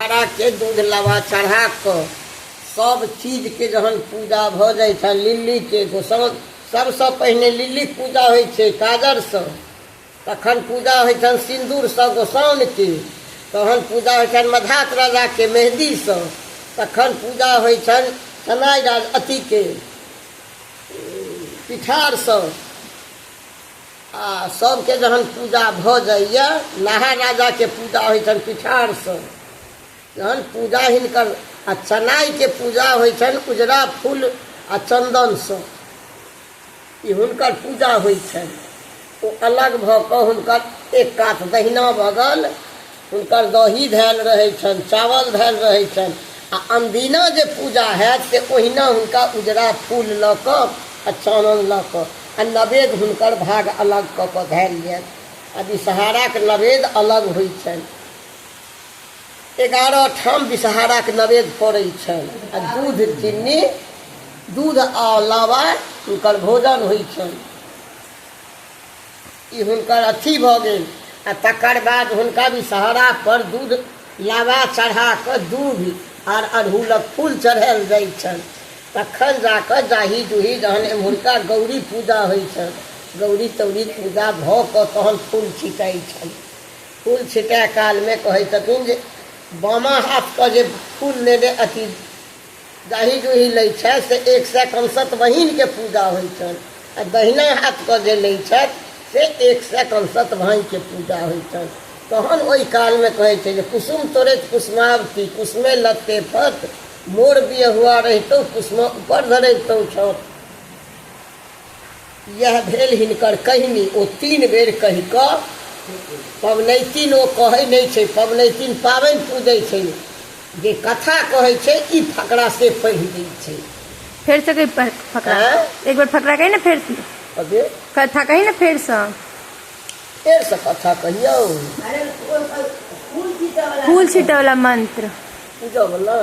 विषहारा के दूध लावा चढ़ा कर सब चीज के जहन पूजा भ जाय छै लिल्ली के सबसे पहिने लिल्ली पूजा होइ छै काजर से, तखन पूजा होइ छनि सिंदूर से गोसाउन के, तहन पूजा होइ छनि मधात राजा के मेहंदी से, तखन पूजा होइ छनि चनाई राज अति के पिठार से। आ सबके जहन पूजा भ जाइए नाहा राजा के पूजा होइ छनि पिठार से, जहन पूजा हिनकर आ चनाई के पूजा होइ छनि उजरा फूल आ चंदन से, ई हुनकर पूजा होइ छनि। ओ अलग भ कऽ हुनकर एक कात दहिना बगल हुनकर दही धैल रहै छनि, चावल धैल रहै छनि, आ अनदिना जे पूजा हैत से ओहिना हुनका उजरा फूल लऽ कऽ आ चानन लऽ कऽ आ नवेद हुनकर भाग अलग कऽ कऽ धैल जायत। आ विषहाराके नवेद अलग होइ छनि, 11 ठाम विषहाराके नवेद पड़ै छनि। आ दूध चीनी दूध आ लावा हुनकर भोजन होइ छनि। ई हुनकर अथी भऽ गेल। आ तकर बाद हुनका विषहारा पर दूध लावा चढ़ा कऽ दूध आर अड़हुलक फूल चढ़ायल जाइ छनि। तखन जाकऽ जाही जूही जहन एम्हुरका गौरी पूजा होइ छनि, गौरी तौरी पूजा भऽ कऽ तहन फूल छिटाइ छनि। फूल छिटाए कालमे कहै छथिन जे बामा हाथके जे फूल लेने अथी जाही जूही लै छथि से 161 बहिनके पूजा होइ छनि, आ दहिना हाथके जे लै छथि से 161 भाइके पूजा होइ छनि। तहन ओहि कालमे कहै छै जे कुसुम तोड़ैत कुसुमावती कुसुमे लत्ते पत मोर बिय हुआ रहितौ कुसुम ऊपर धरैतौ छत। यह भेल हिनकर कहनी। ओ 3 बेर कहि कऽ पबनैतिन ओ कहै नहि छै, पबनैतिन पाबनि पूजै छै, जे कथा कहै छै ई फकरा से पढ़ि दै छै। फेर से कही फकरा, एक बार फकरा कही ना, फेर से कथा कही ना, फेर से कथा कहियो। फूल छीटे वाला मंत्र पूजा वाला